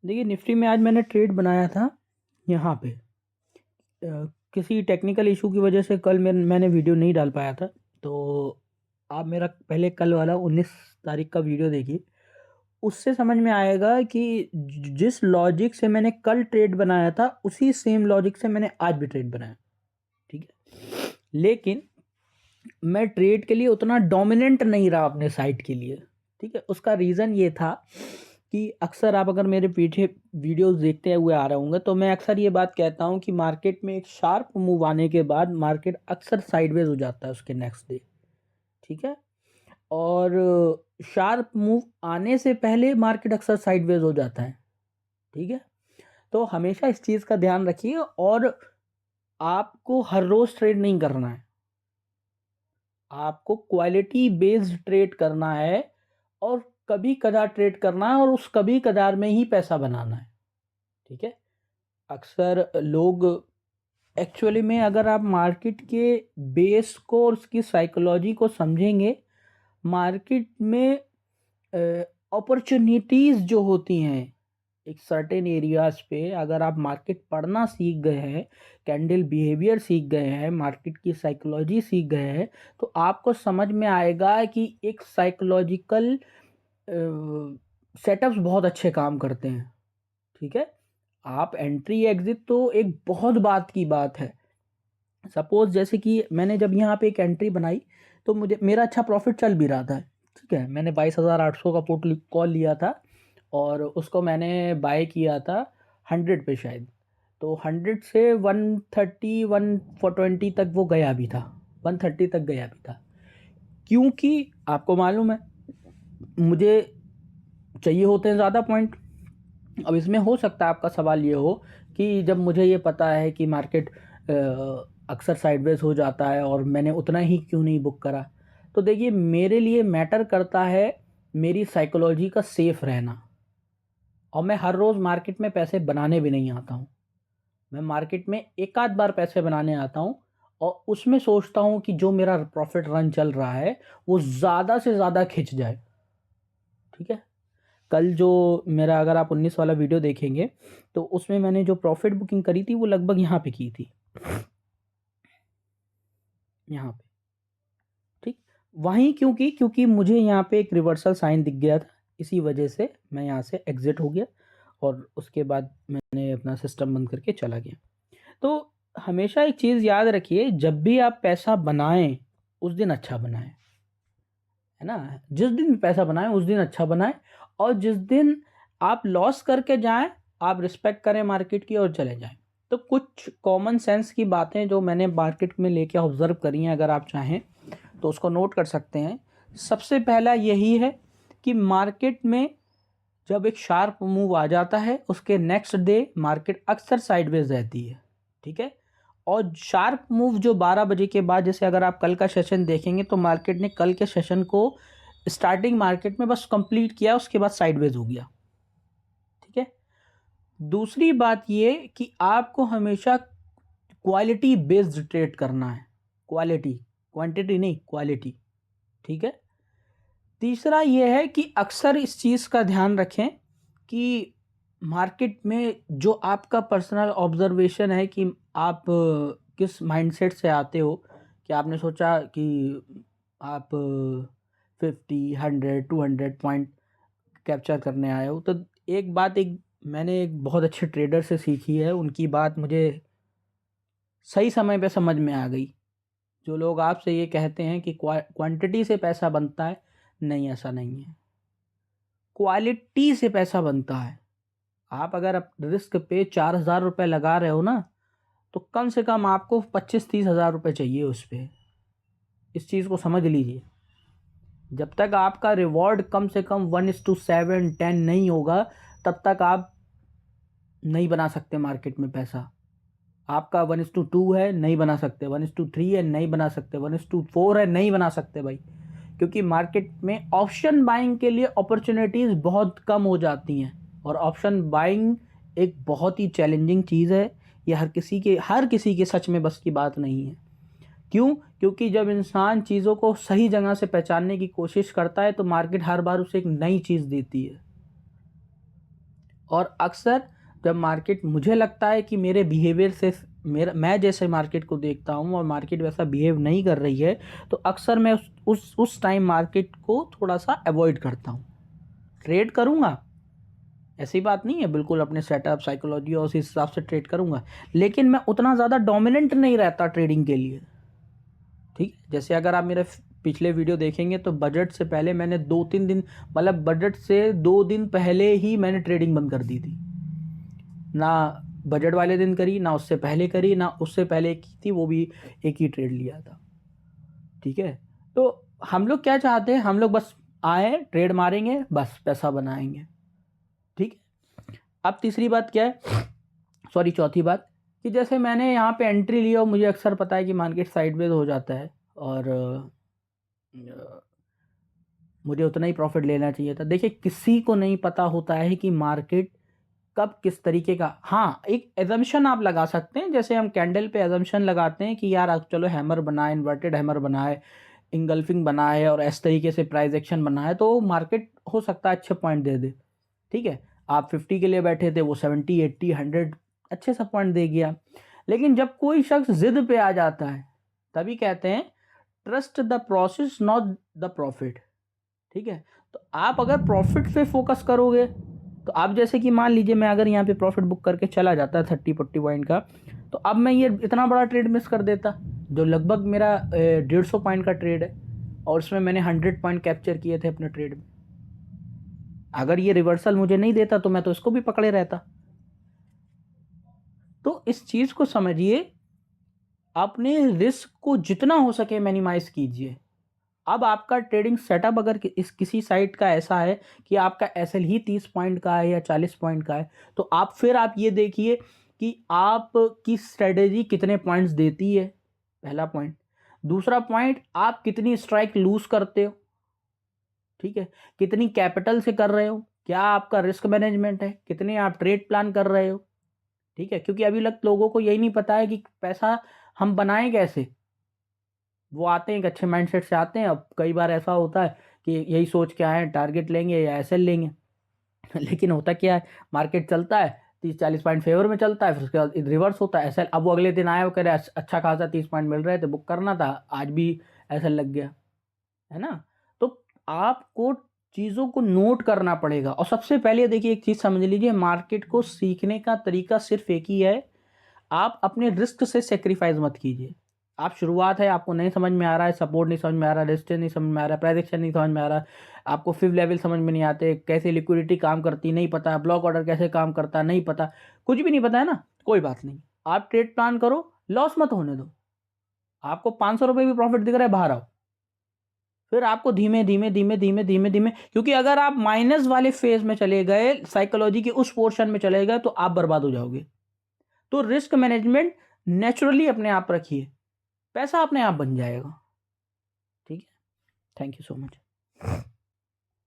देखिए निफ्टी में आज मैंने ट्रेड बनाया था यहाँ पे। किसी टेक्निकल इशू की वजह से कल मैंने वीडियो नहीं डाल पाया था। तो आप मेरा पहले कल वाला 19 तारीख का वीडियो देखिए। उससे समझ में आएगा कि जिस लॉजिक से मैंने कल ट्रेड बनाया था उसी सेम लॉजिक से मैंने आज भी ट्रेड बनाया। ठीक है, लेकिन मैं ट्रेड के लिए उतना डोमिनेंट नहीं रहा अपने साइट के लिए। ठीक है, उसका रीज़न ये था कि अक्सर आप अगर मेरे पीछे वीडियोस देखते हुए आ रहे होंगे तो मैं अक्सर ये बात कहता हूँ कि मार्केट में एक शार्प मूव आने के बाद मार्केट अक्सर साइडवेज हो जाता है उसके नेक्स्ट डे। ठीक है, और शार्प मूव आने से पहले मार्केट अक्सर साइडवेज हो जाता है। ठीक है, तो हमेशा इस चीज़ का ध्यान रखिए और आपको हर रोज़ ट्रेड नहीं करना है, आपको क्वालिटी बेस्ड ट्रेड करना है और कभी कदार ट्रेड करना है और उस कभी कदार में ही पैसा बनाना है। ठीक है, अक्सर लोग एक्चुअली में अगर आप मार्केट के बेस को और उसकी साइकोलॉजी को समझेंगे, मार्केट में अपॉर्चुनिटीज़ जो होती हैं एक सर्टेन एरियाज पे, अगर आप मार्केट पढ़ना सीख गए हैं, कैंडल बिहेवियर सीख गए हैं, मार्केट की साइकोलॉजी सीख गए हैं, तो आपको समझ में आएगा कि एक साइकोलॉजिकल सेटअप्स बहुत अच्छे काम करते हैं। ठीक है, आप एंट्री एग्जिट तो एक बहुत बात की बात है। सपोज जैसे कि मैंने जब यहाँ पे एक एंट्री बनाई तो मुझे मेरा अच्छा प्रॉफिट चल भी रहा था। ठीक है, मैंने 22,800 का पुट कॉल लिया था और उसको मैंने बाय किया था 100 पे शायद। तो 100 से 130 120 तक वो गया भी था, 130 तक गया भी था, क्योंकि आपको मालूम है मुझे चाहिए होते हैं ज़्यादा पॉइंट। अब इसमें हो सकता है आपका सवाल ये हो कि जब मुझे ये पता है कि मार्केट अक्सर साइडवेज हो जाता है और मैंने उतना ही क्यों नहीं बुक करा। तो देखिए मेरे लिए मैटर करता है मेरी साइकोलॉजी का सेफ रहना, और मैं हर रोज़ मार्केट में पैसे बनाने भी नहीं आता हूँ। मैं मार्केट में एक आध बार पैसे बनाने आता हूँ और उसमें सोचता हूँ कि जो मेरा प्रॉफिट रन चल रहा है वो ज़्यादा से ज़्यादा खिंच जाए। ठीक है, कल जो मेरा अगर आप 19 वाला वीडियो देखेंगे तो उसमें मैंने जो प्रॉफिट बुकिंग करी थी वो लगभग यहाँ पे की थी, यहाँ पे। ठीक, वहीं क्योंकि मुझे यहाँ पे एक रिवर्सल साइन दिख गया था, इसी वजह से मैं यहाँ से एग्जिट हो गया और उसके बाद मैंने अपना सिस्टम बंद करके चला गया। तो हमेशा एक चीज़ याद रखिए, जब भी आप पैसा बनाएं उस दिन अच्छा बनाएं, है ना। जिस दिन भी पैसा बनाएं उस दिन अच्छा बनाएं, और जिस दिन आप लॉस करके जाएं आप रिस्पेक्ट करें मार्केट की और चले जाएं। तो कुछ कॉमन सेंस की बातें जो मैंने मार्केट में लेके ऑब्जर्व करी हैं, अगर आप चाहें तो उसको नोट कर सकते हैं। सबसे पहला यही है कि मार्केट में जब एक शार्प मूव आ जाता है उसके नेक्स्ट डे मार्केट अक्सर साइडवेज रहती है। ठीक है, और शार्प मूव जो 12 बजे के बाद, जैसे अगर आप कल का सेशन देखेंगे तो मार्केट ने कल के सेशन को स्टार्टिंग मार्केट में बस कंप्लीट किया, उसके बाद साइडवेज हो गया। ठीक है, दूसरी बात ये कि आपको हमेशा क्वालिटी बेस्ड ट्रेड करना है, क्वालिटी, क्वांटिटी नहीं, क्वालिटी। ठीक है, तीसरा ये है कि अक्सर इस चीज़ का ध्यान रखें कि मार्केट में जो आपका पर्सनल ऑब्जर्वेशन है कि आप किस माइंडसेट से आते हो, कि आपने सोचा कि आप 50 100 200 पॉइंट कैप्चर करने आए हो। तो एक बात, एक मैंने एक बहुत अच्छे ट्रेडर से सीखी है, उनकी बात मुझे सही समय पे समझ में आ गई। जो लोग आपसे ये कहते हैं कि क्वांटिटी से पैसा बनता है, नहीं, ऐसा नहीं है, क्वालिटी से पैसा बनता है। आप अगर रिस्क पे 4,000 रुपये लगा रहे हो ना, तो कम से कम आपको 25-30 हज़ार रुपये चाहिए उस पर। इस चीज़ को समझ लीजिए, जब तक आपका रिवॉर्ड कम से कम 1:7 10 नहीं होगा तब तक आप नहीं बना सकते मार्केट में पैसा। आपका 1:2 है, नहीं बना सकते, 1:3 है, नहीं बना सकते, 1:4 है, नहीं बना सकते भाई। क्योंकि मार्केट में ऑप्शन बाइंग के लिए अपॉर्चुनिटीज़ बहुत कम हो जाती हैं, और ऑप्शन बाइंग एक बहुत ही चैलेंजिंग चीज़ है। ये हर किसी के सच में बस की बात नहीं है। क्यों? क्योंकि जब इंसान चीज़ों को सही जगह से पहचानने की कोशिश करता है तो मार्केट हर बार उसे एक नई चीज़ देती है, और अक्सर जब मार्केट मुझे लगता है कि मेरे बिहेवियर से मैं जैसे मार्केट को देखता हूँ और मार्केट वैसा बिहेव नहीं कर रही है, तो अक्सर मैं उस टाइम मार्केट को थोड़ा सा अवॉइड करता हूँ। ट्रेड करूँगा, ऐसी बात नहीं है, बिल्कुल अपने सेटअप साइकोलॉजी और उस हिसाब से ट्रेड करूँगा, लेकिन मैं उतना ज़्यादा डोमिनेंट नहीं रहता ट्रेडिंग के लिए। ठीक है, जैसे अगर आप मेरे पिछले वीडियो देखेंगे तो बजट से पहले मैंने 2-3 दिन, मतलब बजट से 2 दिन पहले ही मैंने ट्रेडिंग बंद कर दी थी। ना बजट वाले दिन करी, ना उससे पहले करी, ना उससे पहले की थी, वो भी एक ही ट्रेड लिया था। ठीक है, तो हम लोग क्या चाहते हैं, हम लोग बस आए, ट्रेड मारेंगे, बस पैसा बनाएंगे। ठीक है, अब तीसरी बात क्या है, सॉरी चौथी बात, कि जैसे मैंने यहाँ पे एंट्री ली और मुझे अक्सर पता है कि मार्केट साइडवेज हो जाता है और मुझे उतना ही प्रॉफिट लेना चाहिए था। देखिए, किसी को नहीं पता होता है कि मार्केट कब किस तरीके का, हाँ एक एजम्पशन आप लगा सकते हैं, जैसे हम कैंडल पे एजम्पशन लगाते हैं कि यार अब चलो हैमर बनाए, इन्वर्टेड हैमर बनाए, इंगल्फिंग बनाए और इस तरीके से प्राइस एक्शन बनाए, तो मार्केट हो सकता है अच्छे पॉइंट दे दे। ठीक है, आप 50 के लिए बैठे थे, वो 70 80 100 अच्छे सा पॉइंट दे गया। लेकिन जब कोई शख्स जिद पे आ जाता है, तभी कहते हैं trust the process not the profit. ठीक है, तो आप अगर प्रॉफिट पे फोकस करोगे, तो आप जैसे कि मान लीजिए मैं अगर यहाँ पे प्रॉफिट बुक करके चला जाता 30-40 पॉइंट का, तो अब मैं ये इतना बड़ा ट्रेड मिस कर देता, जो लगभग मेरा 150 पॉइंट का ट्रेड है, और उसमें मैंने 100 पॉइंट कैप्चर किए थे अपने ट्रेड में। अगर ये रिवर्सल मुझे नहीं देता तो मैं तो इसको भी पकड़े रहता। तो इस चीज़ को समझिए, अपने रिस्क को जितना हो सके मिनिमाइज कीजिए। अब आपका ट्रेडिंग सेटअप अगर इस किसी साइट का ऐसा है कि आपका एसएल ही 30 पॉइंट का है या 40 पॉइंट का है, तो आप ये देखिए कि आपकी स्ट्रेटेजी कितने पॉइंट्स देती है, पहला पॉइंट। दूसरा पॉइंट, आप कितनी स्ट्राइक लूज करते हो। ठीक है, कितनी कैपिटल से कर रहे हो, क्या आपका रिस्क मैनेजमेंट है, कितने आप ट्रेड प्लान कर रहे हो। ठीक है, क्योंकि अभी तक लोगों को यही नहीं पता है कि पैसा हम बनाएं कैसे। वो आते हैं एक अच्छे माइंडसेट से आते हैं, अब कई बार ऐसा होता है कि यही सोच के आए हैं टारगेट लेंगे या एसएल लेंगे लेकिन होता क्या है, मार्केट चलता है 30-40 पॉइंट फेवर में चलता है, फिर उसके बाद रिवर्स होता है एसएल। अब वो अगले दिन आया, वो कह रहे अच्छा खासा 30 पॉइंट मिल रहे थे, बुक करना था, आज भी एसएल लग गया, है ना। तो आपको चीज़ों को नोट करना पड़ेगा। और सबसे पहले देखिए, एक चीज़ समझ लीजिए, मार्केट को सीखने का तरीका सिर्फ एक ही है, आप अपने रिस्क से सेक्रीफाइस मत कीजिए। आप शुरुआत है, आपको नहीं समझ में आ रहा है, सपोर्ट नहीं समझ में आ रहा है, रेजिस्टेंस नहीं समझ में आ रहा है, प्राइस एक्शन नहीं समझ में आ रहा है, आपको फिव लेवल समझ में नहीं आते, कैसे लिक्विडिटी काम करती नहीं पता, ब्लॉक ऑर्डर कैसे काम करता नहीं पता, कुछ भी नहीं पता है ना, कोई बात नहीं, आप ट्रेड प्लान करो, लॉस मत होने दो। आपको 500 रुपये भी प्रॉफिट दिख रहा है, बाहर आओ, फिर आपको धीमे धीमे धीमे धीमे धीमे धीमे, क्योंकि अगर आप माइनस वाले फेज में चले गए, साइकोलॉजी के उस पोर्शन में चले गए, तो आप बर्बाद हो जाओगे। तो रिस्क मैनेजमेंट नेचुरली अपने आप रखिए, पैसा अपने आप बन जाएगा। ठीक है, थैंक यू सो मच।